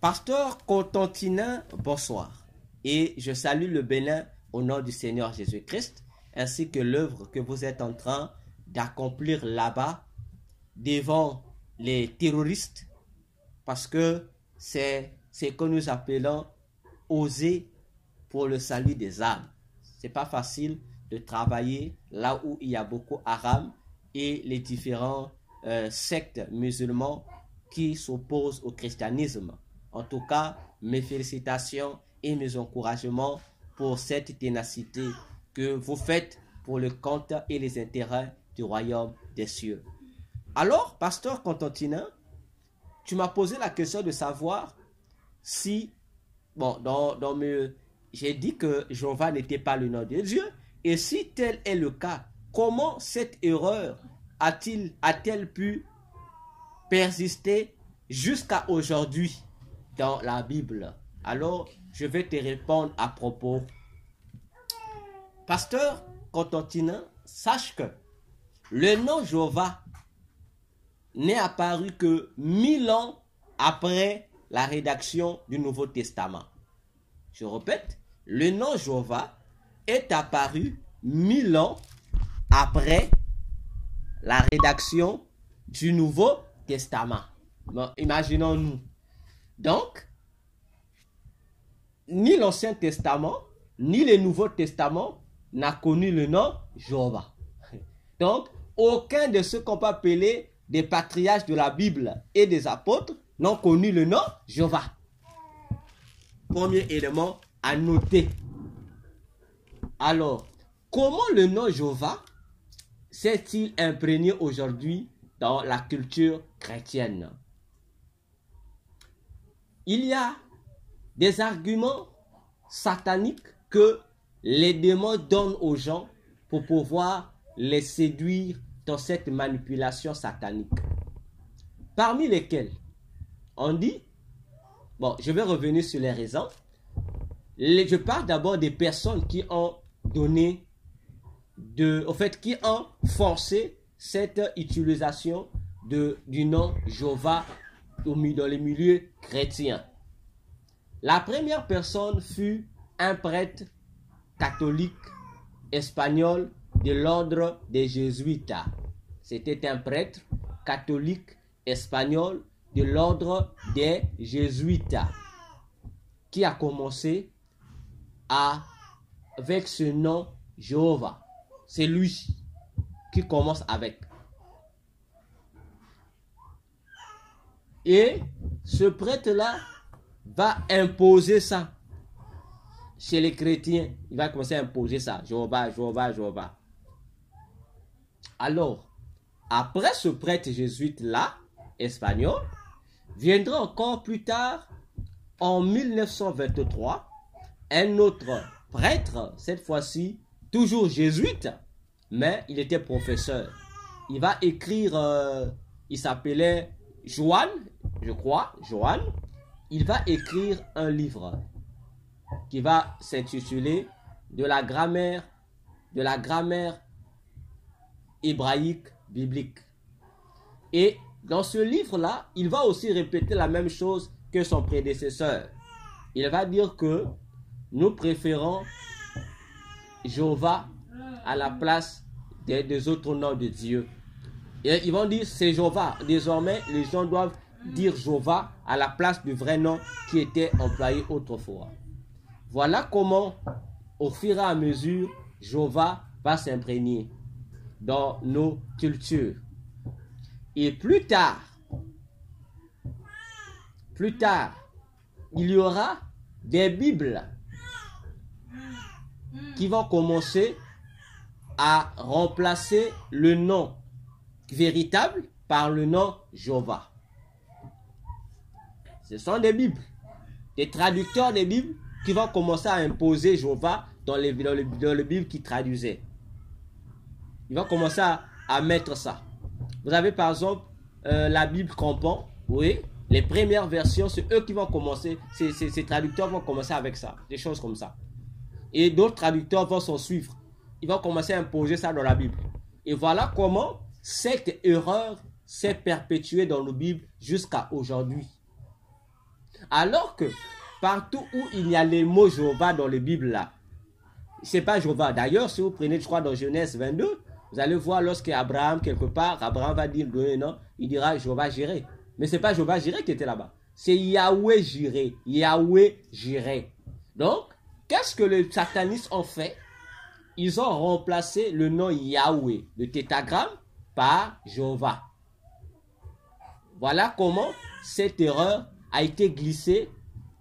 Pasteur Contentinin, bonsoir. Et je salue le Bénin au nom du Seigneur Jésus-Christ, ainsi que l'œuvre que vous êtes en train d'accomplir là-bas devant les terroristes, parce que c'est ce que nous appelons oser pour le salut des âmes. C'est pas facile de travailler là où il y a beaucoup d'Arabes et les différents sectes musulmans qui s'opposent au christianisme. En tout cas, mes félicitations et mes encouragements pour cette ténacité que vous faites pour le compte et les intérêts du royaume des cieux. Alors, pasteur Contentinin, tu m'as posé la question de savoir si, bon, j'ai dit que Jéhovah n'était pas le nom de Dieu, et si tel est le cas, comment cette erreur a-t-elle pu persister jusqu'à aujourd'hui dans la Bible? Alors, je vais te répondre à propos. Pasteur Contentinin, sache que le nom Jéhovah n'est apparu que 1000 ans après la rédaction du Nouveau Testament. Je répète, le nom Jéhovah est apparu 1000 ans après la rédaction du Nouveau Testament. Bon, imaginons-nous. Donc, ni l'Ancien Testament, ni le Nouveau Testament n'a connu le nom Jéhovah. Donc, aucun de ceux qu'on peut appeler des patriarches de la Bible et des apôtres n'ont connu le nom Jéhovah. Premier élément à noter. Alors, comment le nom Jéhovah s'est-il imprégné aujourd'hui dans la culture chrétienne? Il y a des arguments sataniques que les démons donnent aux gens pour pouvoir les séduire dans cette manipulation satanique. Parmi lesquels on dit, bon, je vais revenir sur les raisons. Je parle d'abord des personnes qui ont donné, qui ont forcé cette utilisation du nom Jéhovah dans les milieux chrétiens. La première personne fut un prêtre catholique espagnol de l'ordre des Jésuites. C'était un prêtre catholique espagnol de l'ordre des Jésuites qui a commencé avec ce nom Jéhovah. C'est lui qui commence avec. Et ce prêtre-là va imposer ça chez les chrétiens. Il va commencer à imposer ça. Jéhovah, Jéhovah, Jéhovah. Alors, après ce prêtre jésuite-là, espagnol, viendra encore plus tard, en 1923, un autre prêtre, cette fois-ci, toujours jésuite, mais il était professeur. Il va écrire, il s'appelait Joan, je crois, Joan. Il va écrire un livre qui va s'intituler de la grammaire hébraïque biblique. Et dans ce livre-là, il va aussi répéter la même chose que son prédécesseur. Il va dire que nous préférons Jéhovah à la place des autres noms de Dieu. Et ils vont dire c'est Jéhovah. Désormais, les gens doivent dire Jéhovah à la place du vrai nom qui était employé autrefois. Voilà comment, au fur et à mesure, Jéhovah va s'imprégner dans nos cultures. Et plus tard, il y aura des Bibles qui vont commencer à remplacer le nom véritable par le nom Jéhovah. Ce sont des Bibles, des traducteurs des Bibles qui vont commencer à imposer Jéhovah dans les Bibles qui traduisaient. Ils vont commencer à mettre ça. Vous avez par exemple la Bible Campan, oui, les premières versions, c'est eux qui vont commencer, ces traducteurs vont commencer avec ça, des choses comme ça. Et d'autres traducteurs vont s'en suivre. Ils vont commencer à imposer ça dans la Bible. Et voilà comment cette erreur s'est perpétuée dans nos Bibles jusqu'à aujourd'hui. Alors que partout où il y a les mots Jéhovah dans la Bible là, c'est pas Jéhovah. D'ailleurs, si vous prenez, je crois, dans Genèse 22, vous allez voir lorsqu'Abraham, quelque part, Abraham va dire non, il dira Jéhovah Jireh. Mais c'est pas Jéhovah Jireh qui était là-bas. C'est Yahweh Jireh. Yahweh Jireh. Donc, qu'est-ce que les satanistes ont fait? Ils ont remplacé le nom Yahweh, le tétragramme, par Jéhovah. Voilà comment cette erreur a été glissée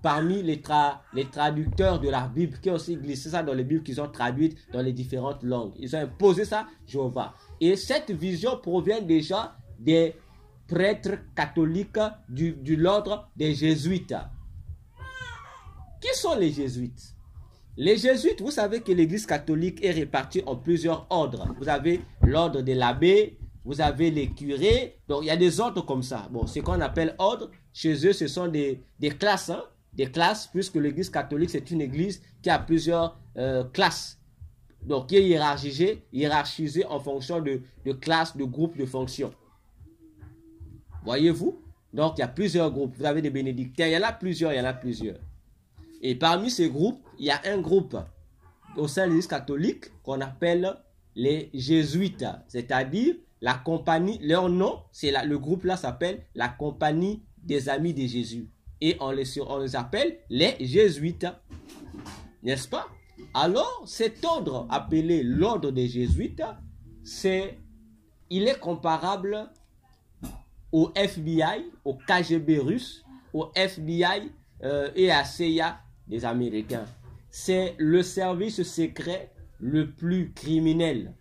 parmi les traducteurs de la Bible, qui ont aussi glissé ça dans les Bibles qu'ils ont traduites dans les différentes langues. Ils ont imposé ça, Jéhovah. Et cette vision provient déjà des prêtres catholiques de l'ordre des jésuites. Qui sont les jésuites? Les jésuites, vous savez que l'église catholique est répartie en plusieurs ordres. Vous avez l'ordre de l'abbé, vous avez les curés, donc il y a des ordres comme ça. Bon, ce qu'on appelle ordre, chez eux, ce sont des classes, hein? Des classes, puisque l'église catholique, c'est une église qui a plusieurs classes. Donc, qui est hiérarchisée en fonction de classes, de groupes, de fonctions. Voyez-vous? Donc, il y a plusieurs groupes. Vous avez des bénédictins, il y en a plusieurs. Et parmi ces groupes, il y a un groupe au sein de l'église catholique qu'on appelle les jésuites. C'est-à-dire, la compagnie, leur nom, le groupe là s'appelle la Compagnie des Amis de Jésus. Et on les appelle les jésuites. N'est-ce pas? Alors, cet ordre appelé l'ordre des jésuites, il est comparable au FBI, au KGB russe, au FBI et à CIA des Américains. C'est le service secret le plus criminel,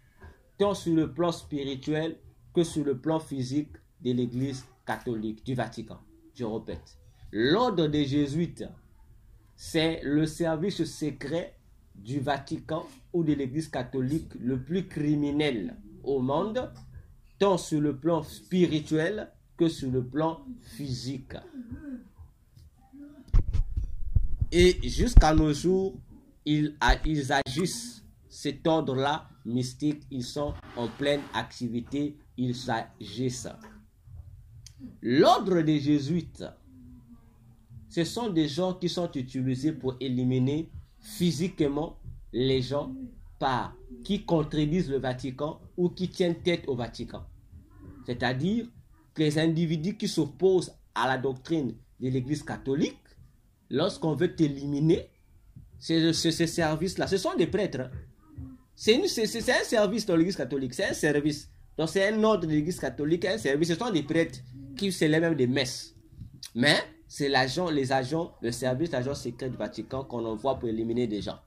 tant sur le plan spirituel que sur le plan physique de l'Église catholique du Vatican. Je répète. L'ordre des jésuites, c'est le service secret du Vatican ou de l'Église catholique le plus criminel au monde, tant sur le plan spirituel que sur le plan physique. Et jusqu'à nos jours, ils agissent cet ordre-là mystique, ils sont en pleine activité, ils agissent. L'ordre des jésuites, ce sont des gens qui sont utilisés pour éliminer physiquement les gens qui contredisent le Vatican ou qui tiennent tête au Vatican. C'est-à-dire que les individus qui s'opposent à la doctrine de l'Église catholique, lorsqu'on veut t'éliminer, c'est ce service-là. Ce sont des prêtres. Hein. C'est un service dans l'Église catholique. C'est un service. Donc c'est un ordre de l'Église catholique, un service. Ce sont des prêtres qui célèbrent même des messes. Mais c'est le service, l'agent secret du Vatican qu'on envoie pour éliminer des gens.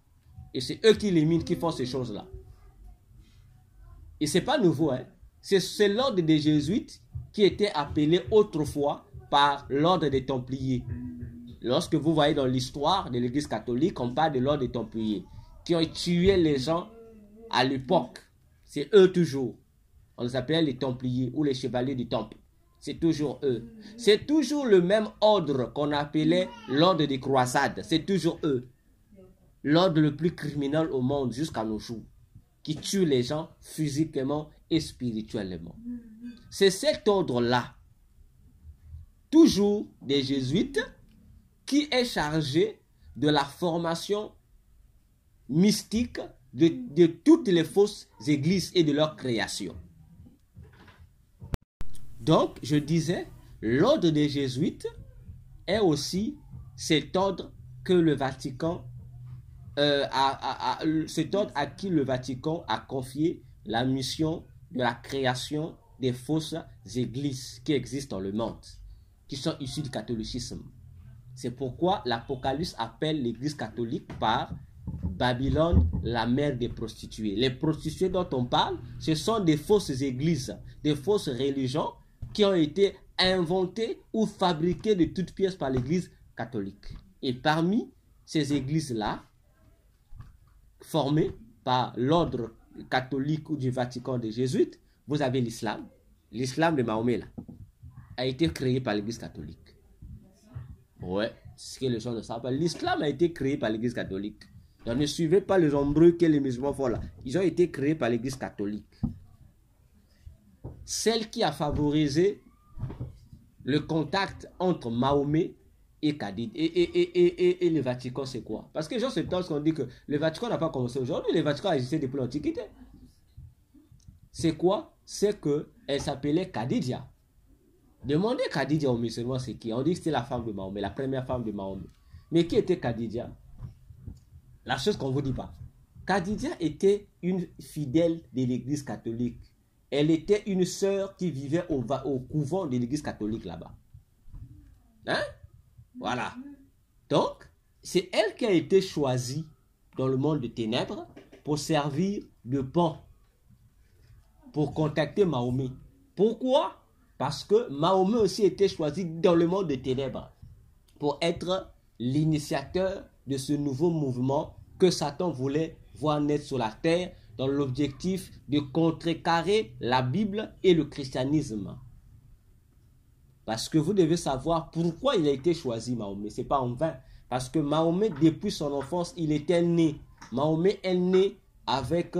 Et c'est eux qui éliminent, qui font ces choses-là. Et ce n'est pas nouveau. Hein? C'est l'ordre des jésuites qui était appelé autrefois par l'ordre des Templiers. Lorsque vous voyez dans l'histoire de l'Église catholique, on parle de l'ordre des Templiers, qui ont tué les gens à l'époque. C'est eux toujours. On les appelle les Templiers ou les chevaliers du Temple. C'est toujours eux. C'est toujours le même ordre qu'on appelait l'ordre des croisades. C'est toujours eux. L'ordre le plus criminel au monde jusqu'à nos jours, qui tue les gens physiquement et spirituellement. C'est cet ordre-là, toujours des jésuites, qui est chargé de la formation mystique de toutes les fausses églises et de leur création. Donc, je disais, l'ordre des jésuites est aussi cet ordre que le Vatican, cet ordre à qui le Vatican a confié la mission de la création des fausses églises qui existent dans le monde, qui sont issues du catholicisme. C'est pourquoi l'Apocalypse appelle l'église catholique par Babylone, la mère des prostituées. Les prostituées dont on parle, ce sont des fausses églises, des fausses religions qui ont été inventées ou fabriquées de toutes pièces par l'église catholique. Et parmi ces églises-là, formées par l'ordre catholique ou du Vatican des Jésuites, vous avez l'islam. L'islam de Mahomet, là, a été créé par l'église catholique. Ouais, c'est ce que les gens ne savent pas. L'islam a été créé par l'église catholique. Donc ne suivez pas les ombreux que les musulmans font là. Ils ont été créés par l'église catholique. Celle qui a favorisé le contact entre Mahomet et Cadiz. Et le Vatican, c'est quoi? Parce que les gens se pensent qu'on dit que le Vatican n'a pas commencé aujourd'hui. Le Vatican a existé depuis l'Antiquité. C'est quoi? C'est qu'elle s'appelait Khadija. Demandez Khadija aux musulmans, c'est qui? On dit que c'était la femme de Mahomet, la première femme de Mahomet. Mais qui était Khadija? La chose qu'on ne vous dit pas. Khadija était une fidèle de l'église catholique. Elle était une sœur qui vivait au couvent de l'église catholique là-bas. Hein? Voilà. Donc, c'est elle qui a été choisie dans le monde des ténèbres pour servir de pont, pour contacter Mahomet. Pourquoi? Parce que Mahomet aussi était choisi dans le monde des ténèbres pour être l'initiateur de ce nouveau mouvement que Satan voulait voir naître sur la terre dans l'objectif de contrecarrer la Bible et le christianisme. Parce que vous devez savoir pourquoi il a été choisi, Mahomet. Ce n'est pas en vain. Parce que Mahomet, depuis son enfance, il était né. Mahomet est né avec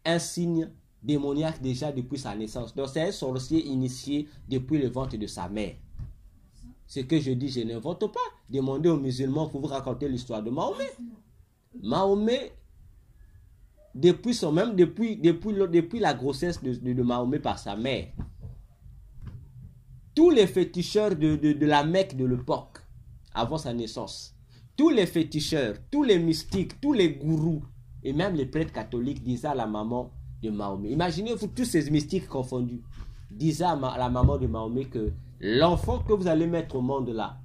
un signe démoniaque déjà depuis sa naissance. Donc c'est un sorcier initié depuis le ventre de sa mère. Ce que je dis, je n'invente pas. Demandez aux musulmans pour vous raconter l'histoire de Mahomet. Mahomet, depuis la grossesse de Mahomet par sa mère, tous les féticheurs de la Mecque de l'époque, avant sa naissance, tous les féticheurs, tous les mystiques, tous les gourous, et même les prêtres catholiques disaient à la maman de Mahomet. Imaginez-vous tous ces mystiques confondus, disaient à la maman de Mahomet que l'enfant que vous allez mettre au monde là,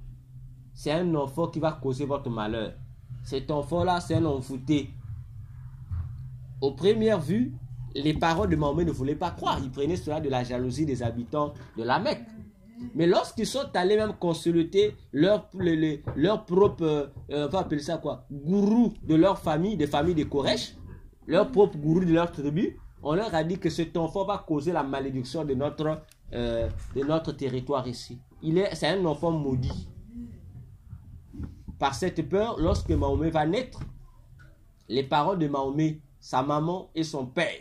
c'est un enfant qui va causer votre malheur. Cet enfant-là, c'est un envoûté. Aux premières vues, les paroles de Mahomet ne voulaient pas croire. Ils prenaient cela de la jalousie des habitants de la Mecque. Mais lorsqu'ils sont allés même consulter leur propre, on va appeler ça quoi, gourou de leur famille, des familles de Koresh, leur propre gourou de leur tribu, on leur a dit que cet enfant va causer la malédiction de notre territoire ici. C'est un enfant maudit. Par cette peur, lorsque Mahomet va naître, les parents de Mahomet, sa maman et son père,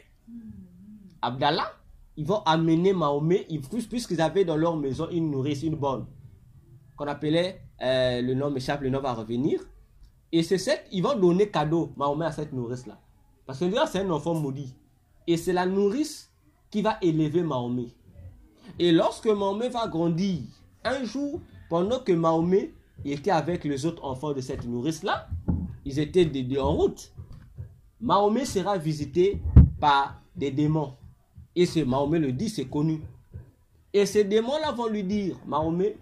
Abdallah, ils vont amener Mahomet, puisqu'ils avaient dans leur maison une nourrice, une bonne, qu'on appelait, le nom m'échappe, le nom va revenir. Et ils vont donner cadeau, Mahomet, à cette nourrice-là. Parce que déjà, c'est un enfant maudit. Et c'est la nourrice qui va élever Mahomet. Et lorsque Mahomet va grandir, un jour, pendant que Mahomet était avec les autres enfants de cette nourrice-là, ils étaient en route. Mahomet sera visité par des démons. Et Mahomet le dit, c'est connu. Et ces démons-là vont lui dire, Mahomet,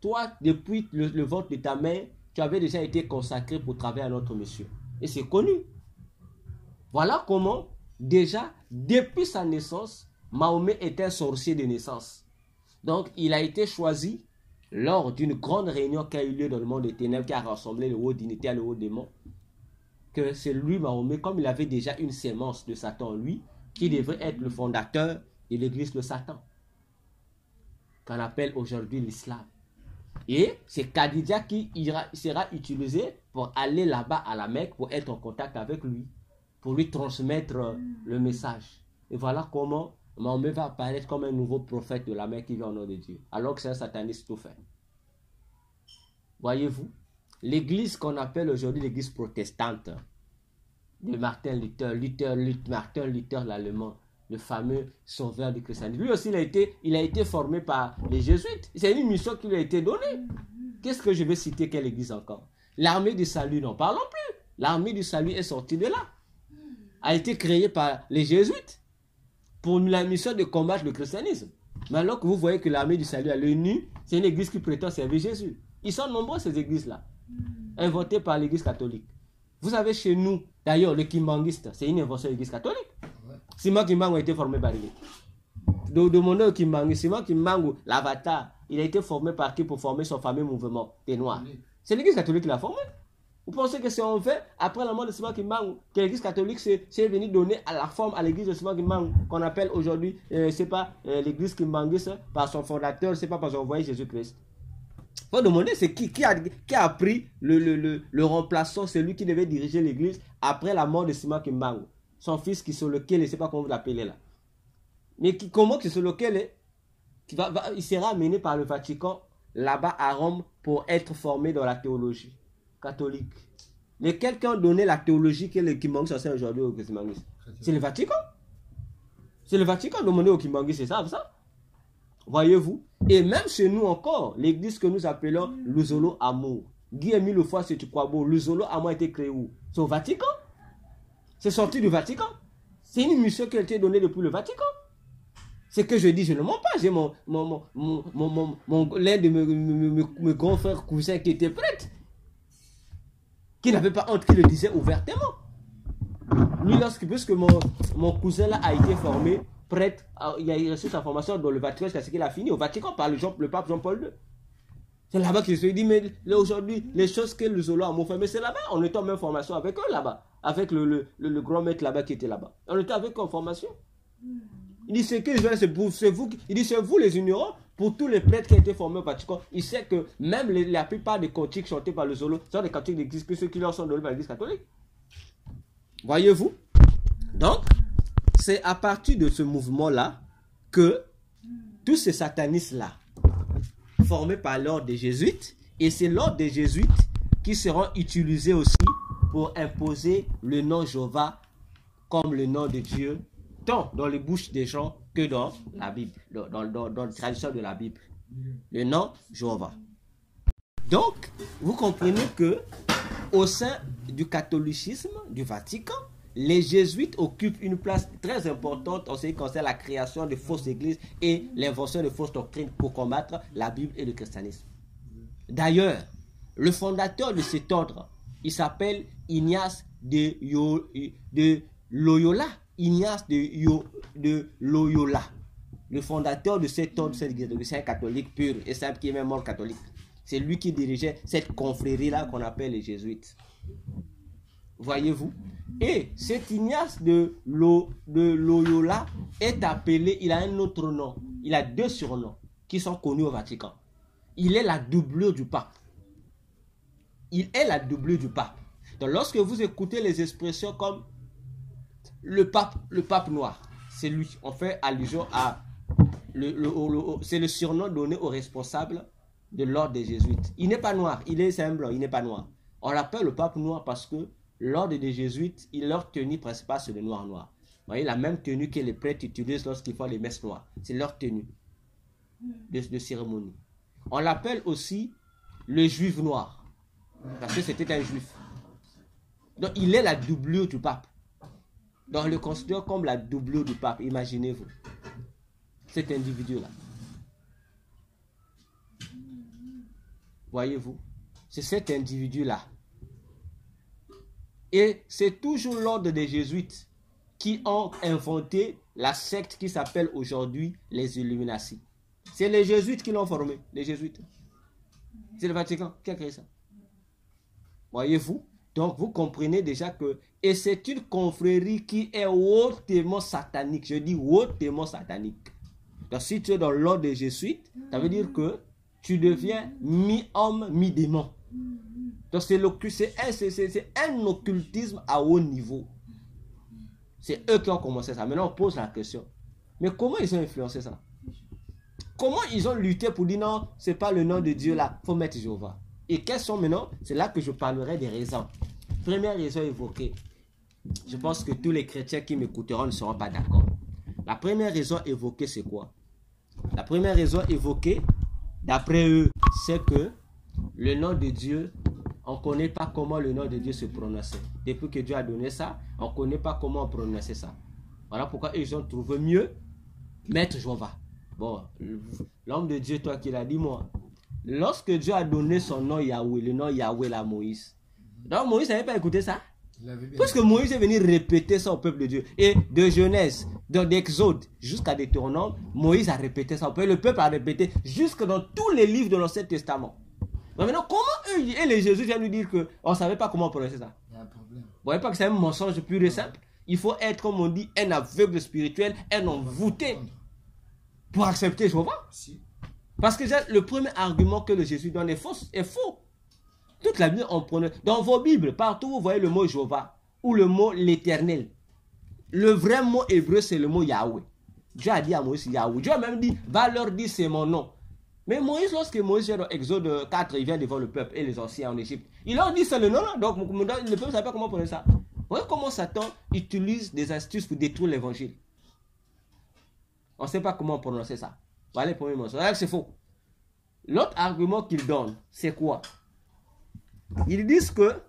toi, depuis le ventre de ta mère, tu avais déjà été consacré pour travailler à notre monsieur. Et c'est connu. Voilà comment, déjà, depuis sa naissance, Mahomet était un sorcier de naissance. Donc, il a été choisi lors d'une grande réunion qui a eu lieu dans le monde des ténèbres, qui a rassemblé le haut dignitaire et le haut démon, que c'est lui, Mahomet, comme il avait déjà une sémence de Satan en lui, qui devrait être le fondateur de l'église de Satan, qu'on appelle aujourd'hui l'islam. Et c'est Khadija qui sera utilisé pour aller là-bas à la Mecque, pour être en contact avec lui, pour lui transmettre le message. Et voilà comment Mahomet va apparaître comme un nouveau prophète de la Mecque qui vient au nom de Dieu, alors que c'est un sataniste tout fait. Voyez-vous, l'église qu'on appelle aujourd'hui l'église protestante, de Martin Luther l'allemand, le fameux sauveur du christianisme. Lui aussi, il a été formé par les jésuites. C'est une mission qui lui a été donnée. Qu'est-ce que je vais citer? Quelle église encore? L'armée du salut, n'en parlons plus. L'armée du salut est sortie de là. A été créée par les jésuites pour la mission de combattre le christianisme. Mais alors que vous voyez que l'armée du salut à l'œil nu, c'est une église qui prétend servir Jésus. Ils sont nombreux, ces églises-là, inventées par l'église catholique. Vous avez chez nous, d'ailleurs, le kimbanguiste, c'est une invention de l'église catholique. Simon Kimbangu a été formé par l'église. Demandez au Kimbangu, Simon Kimbangu, l'avatar, il a été formé par qui pour former son fameux mouvement des Noirs? C'est l'église catholique qui l'a formé. Vous pensez que c'est en fait, après la mort de Simon Kimbangu, que l'église catholique c'est venu donner à la forme à l'église de Simon Kimbangu, qu'on appelle aujourd'hui, c'est pas l'église kimbanguiste par son fondateur, c'est pas par son envoyé Jésus-Christ. Il faut demander, c'est qui a pris le remplaçant, celui qui devait diriger l'église après la mort de Simon Kimbangu. Son fils qui lequel, je ne sais pas comment vous l'appelez là. Mais comment qui lequel il sera amené par le Vatican là-bas à Rome pour être formé dans la théologie catholique. Lesquels qui ont donné la théologie qui manque aujourd'hui au Kimbangu? C'est le Vatican. C'est le Vatican demandé au Kimbangu, c'est ça. Voyez-vous? Et même chez nous encore, l'église que nous appelons Luzolo Amour. Guy Émile Lefoy, si tu crois beau, Luzolo Amour a été créé où? C'est au Vatican. C'est sorti du Vatican. C'est une mission qui a été donnée depuis le Vatican. C'est que je dis, je ne mens pas. J'ai l'un de mes grands frères cousins qui était prêtre, qui n'avait pas honte, qui le disait ouvertement. Lui, puisque mon cousin là a été formé prêtre, il a reçu sa formation dans le Vatican jusqu'à ce qu'il a fini au Vatican par le pape Jean-Paul II. C'est là-bas qu'il se dit, mais aujourd'hui, les choses que le Zolo a fait, mais c'est là-bas, on était en même formation avec eux là-bas, avec le grand maître là-bas qui était là-bas. On était avec eux en formation. Il dit, c'est que c'est vous, il dit, c'est vous les ignorants, pour tous les prêtres qui ont été formés au Vatican. Il sait que même la plupart des cantiques chantés par le Zolo sont des cantiques d'église, que ceux qui leur sont donnés par l'église catholique. Voyez-vous? Donc, c'est à partir de ce mouvement-là que tous ces satanistes-là, formés par l'ordre des jésuites, et c'est l'ordre des jésuites qui seront utilisés aussi pour imposer le nom Jéhovah comme le nom de Dieu, tant dans les bouches des gens que dans la Bible, dans la tradition de la Bible. Le nom Jéhovah. Donc, vous comprenez que au sein du catholicisme, du Vatican, les jésuites occupent une place très importante en ce qui concerne la création de fausses églises et l'invention de fausses doctrines pour combattre la Bible et le christianisme. D'ailleurs, le fondateur de cet ordre, il s'appelle Ignace de Loyola. Ignace de Loyola. Le fondateur de cet ordre, c'est un catholique pur et simple qui est même mort catholique. C'est lui qui dirigeait cette confrérie-là qu'on appelle les jésuites. Voyez-vous? Et cet Ignace de Loyola est appelé, il a un autre nom. Il a deux surnoms qui sont connus au Vatican. Il est la doublure du pape. Il est la doublure du pape. Donc lorsque vous écoutez les expressions comme le pape noir, c'est lui. On fait allusion à c'est le surnom donné au responsable de l'ordre des jésuites. Il n'est pas noir, c'est un blanc, il n'est pas noir. On l'appelle le pape noir parce que l'ordre des jésuites, leur tenue principale, c'est le noir. Vous voyez, la même tenue que les prêtres utilisent lorsqu'ils font les messes noires. C'est leur tenue de cérémonie. On l'appelle aussi le juif noir, parce que c'était un juif. Donc, il est la doublure du pape. Donc, on le considère comme la doublure du pape. Imaginez-vous, cet individu-là. Voyez-vous, c'est cet individu-là. Et c'est toujours l'ordre des jésuites qui ont inventé la secte qui s'appelle aujourd'hui les Illuminati. C'est les jésuites qui l'ont formé, les jésuites. C'est le Vatican qui a créé ça. Voyez-vous? Donc vous comprenez déjà que, et c'est une confrérie qui est hautement satanique. Je dis hautement satanique. Donc si tu es dans l'ordre des jésuites, ça veut dire que tu deviens mi-homme, mi-démon. Donc c'est un occultisme à haut niveau. C'est eux qui ont commencé ça. Maintenant on pose la question. Mais comment ils ont influencé ça? Comment ils ont lutté pour dire non, c'est pas le nom de Dieu là, il faut mettre Jéhovah. Et quelles sont maintenant? C'est là que je parlerai des raisons. Première raison évoquée. Je pense que tous les chrétiens qui m'écouteront ne seront pas d'accord. La première raison évoquée, c'est quoi? La première raison évoquée, d'après eux, c'est que le nom de Dieu, on ne connaît pas comment le nom de Dieu se prononçait. Depuis que Dieu a donné ça, on ne connaît pas comment on prononçait ça. Voilà pourquoi ils ont trouvé mieux mettre Jéhovah. Bon, l'homme de Dieu, toi qui l'as dit, moi, lorsque Dieu a donné son nom Yahweh, le nom Yahweh à Moïse, donc Moïse n'avait pas écouté ça. Parce que Moïse est venu répéter ça au peuple de Dieu. Et de Genèse, d'Exode jusqu'à Deutéronome, Moïse a répété ça au peuple. Le peuple a répété jusque dans tous les livres de l'Ancien Testament. Mais maintenant, comment eux et les Jésus viennent nous dire qu'on ne savait pas comment prononcer ça? Il y a un problème. Vous voyez pas que c'est un mensonge pur et simple? Il faut être, comme on dit, un aveugle spirituel, un envoûté pour accepter Jéhovah. Parce que le premier argument que le Jésus donne est faux. Toute la Bible, on prononce. Dans vos Bibles, partout vous voyez le mot Jéhovah ou le mot l'éternel. Le vrai mot hébreu, c'est le mot Yahweh. Dieu a dit à Moïse Yahweh. Dieu a même dit, va leur dire c'est mon nom. Mais Moïse, lorsque Moïse est dans Exode 4, il vient devant le peuple et les anciens en Égypte, il leur dit c'est le nom là. Donc le peuple ne savait pas comment prononcer ça. Vous voyez comment Satan utilise des astuces pour détruire l'évangile. On ne sait pas comment prononcer ça. Voilà le premier mensonge. C'est faux. L'autre argument qu'ils donnent, c'est quoi? Ils disent que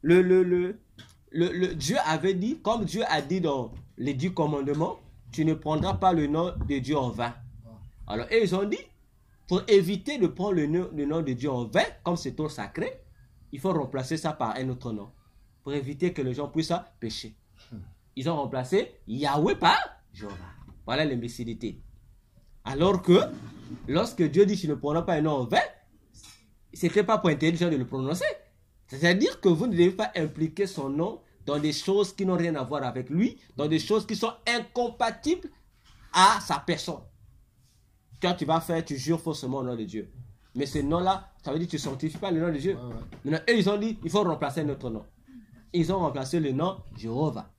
Dieu avait dit, comme Dieu a dit dans les 10 commandements, tu ne prendras pas le nom de Dieu en vain. Alors, ils ont dit, pour éviter de prendre le nom de Dieu en vain, comme c'est trop sacré, il faut remplacer ça par un autre nom. Pour éviter que les gens puissent pécher. Ils ont remplacé Yahweh par Jéhovah. Voilà l'imbécilité. Alors que, lorsque Dieu dit, tu ne prendras pas un nom en vain, ce n'était pas pour interdire de le prononcer. C'est-à-dire que vous ne devez pas impliquer son nom dans des choses qui n'ont rien à voir avec lui, dans des choses qui sont incompatibles à sa personne. Quand tu vas faire, tu jures faussement au nom de Dieu. Mais ce nom-là, ça veut dire que tu ne sanctifies pas le nom de Dieu. Maintenant, eux, ils ont dit, il faut remplacer notre nom. Ils ont remplacé le nom Jéhovah.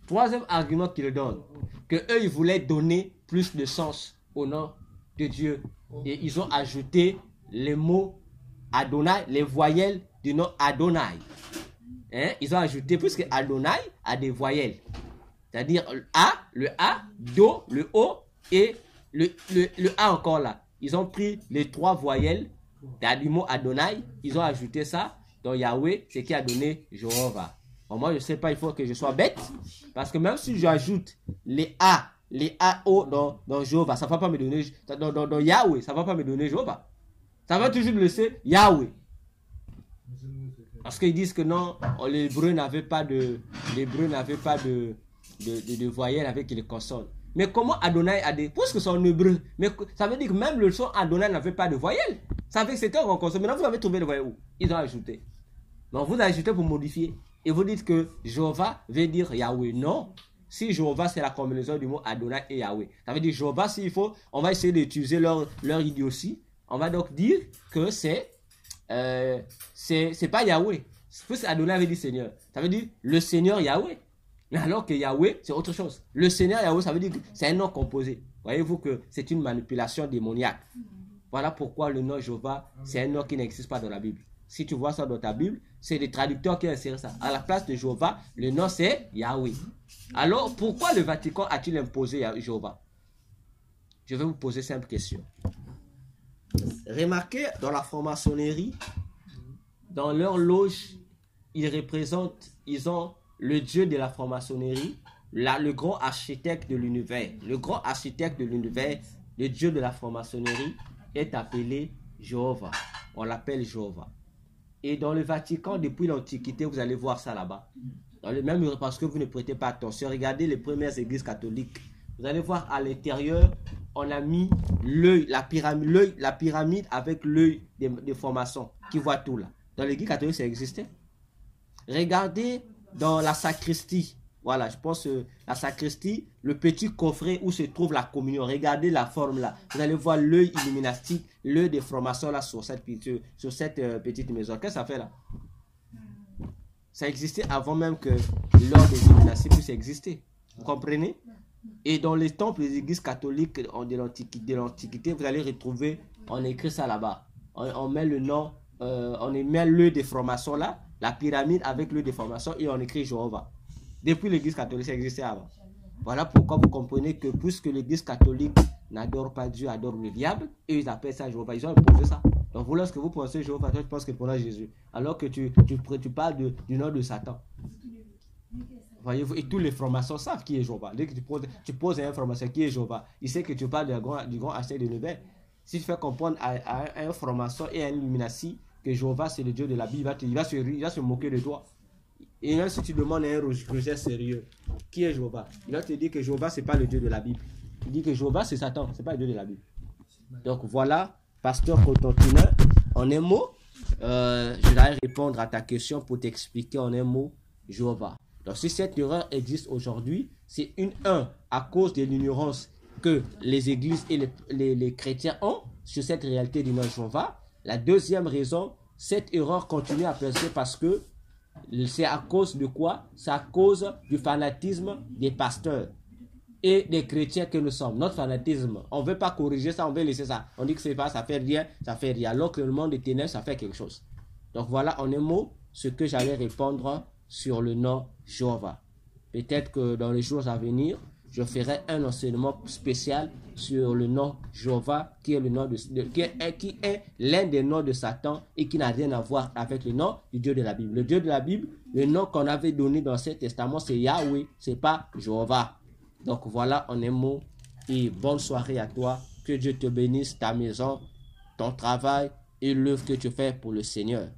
Troisième argument qu'ils donnent, que eux, ils voulaient donner plus de sens au nom de Dieu. Et ils ont ajouté les mots Adonai, les voyelles du nom Adonai. Ils ont ajouté, puisque Adonai a des voyelles. C'est-à-dire le A, Do, le O et le A encore là. Ils ont pris les 3 voyelles du mot Adonai, ils ont ajouté ça dans Yahweh, ce qui a donné Jéhovah. Moi, je ne sais pas, il faut que je sois bête, parce que même si j'ajoute les AO dans Jéhovah, ça ne va pas me donner, dans Yahweh, ça ne va pas me donner Jéhovah. Ça va toujours me laisser Yahweh. Parce qu'ils disent que non, les Hébreux n'avaient pas de voyelles avec les consonnes. Mais comment Adonai a des... Puisque c'est en hébreu, mais ça veut dire que même le son Adonai n'avait pas de voyelles. Ça veut dire que c'était en consonne. Maintenant, vous avez trouvé le voyelle où? Ils ont ajouté. Donc, vous ajoutez pour modifier. Et vous dites que Jéhovah veut dire Yahweh. Non. Si Jéhovah, c'est la combinaison du mot Adonai et Yahweh. Ça veut dire Jéhovah, s'il faut, on va essayer d'utiliser leur idiotie. On va donc dire que c'est pas Yahweh. Plus Adonai veut dire Seigneur. Ça veut dire le Seigneur Yahweh. Alors que Yahweh, c'est autre chose. Le Seigneur Yahweh, ça veut dire que c'est un nom composé. Voyez-vous que c'est une manipulation démoniaque. Voilà pourquoi le nom Jéhovah, c'est un nom qui n'existe pas dans la Bible. Si tu vois ça dans ta Bible, c'est les traducteurs qui ont inséré ça. À la place de Jéhovah, le nom c'est Yahweh. Alors, pourquoi le Vatican a-t-il imposé Jéhovah? Je vais vous poser une simple question. Remarquez, dans la franc-maçonnerie, dans leur loge, ils ont le dieu de la franc-maçonnerie, le grand architecte de l'univers. Le grand architecte de l'univers, le dieu de la franc-maçonnerie, est appelé Jéhovah. On l'appelle Jéhovah. Et dans le Vatican, depuis l'Antiquité, vous allez voir ça là-bas. Même parce que vous ne prêtez pas attention, regardez les premières églises catholiques. Vous allez voir à l'intérieur, on a mis la pyramide avec l'œil des francs-maçons qui voit tout là. Dans l'église catholique, ça existait. Regardez dans la sacristie. Voilà, je pense la sacristie, le petit coffret où se trouve la communion. Regardez la forme là. Vous allez voir l'œil illuminatique, l'œil des francs-maçons là sur cette petite maison. Qu'est-ce que ça fait là? Ça existait avant même que l'ordre des Illuminati puisse exister. Vous comprenez? Et dans les temples des églises catholiques de l'Antiquité, vous allez retrouver, on écrit ça là-bas. On met le nom, on met l'œil des francs-maçons là, la pyramide avec l'œil des francs-maçons et on écrit Jéhovah. Depuis l'église catholique, ça existait avant. Voilà pourquoi vous comprenez que puisque l'église catholique n'adore pas Dieu, adore le diable, et ils appellent ça Jéhovah. Ils ont imposé ça. Donc vous, lorsque vous pensez Jéhovah, tu penses que tu penses Jésus. Alors que tu parles du nom de Satan. Voyez-vous, et tous les francs-maçons savent qui est Jéhovah. Dès que tu poses à un franc-maçon qui est Jéhovah, il sait que tu parles du grand architecte de l'univers. Si tu fais comprendre à un franc-maçon et à un Illuminati que Jéhovah c'est le Dieu de la Bible, il va se moquer de toi. Et même si tu demandes à un rejet sérieux, qui est Jéhovah, il va te dire que Jéhovah c'est pas le Dieu de la Bible. Il dit que Jéhovah c'est Satan, c'est pas le Dieu de la Bible. Donc voilà, pasteur Constantin, en un mot, je vais répondre à ta question pour t'expliquer en un mot Jéhovah. Donc si cette erreur existe aujourd'hui, c'est à cause de l'ignorance que les églises et les chrétiens ont sur cette réalité du nom Jéhovah. La deuxième raison, cette erreur continue à persister parce que c'est à cause de quoi? C'est à cause du fanatisme des pasteurs. et des chrétiens que nous sommes, notre fanatisme, on ne veut pas corriger ça, on veut laisser ça. On dit que c'est pas, ça fait rien, alors que le monde des ténèbres, ça fait quelque chose. Donc voilà en un mot ce que j'allais répondre sur le nom Jéhovah. Peut-être que dans les jours à venir, je ferai un enseignement spécial sur le nom Jéhovah, qui est le nom qui est l'un des noms de Satan et qui n'a rien à voir avec le nom du Dieu de la Bible. Le Dieu de la Bible, le nom qu'on avait donné dans ce testament, c'est Yahweh, c'est pas Jéhovah. Donc voilà en un mot, et bonne soirée à toi. Que Dieu te bénisse, ta maison, ton travail et l'œuvre que tu fais pour le Seigneur.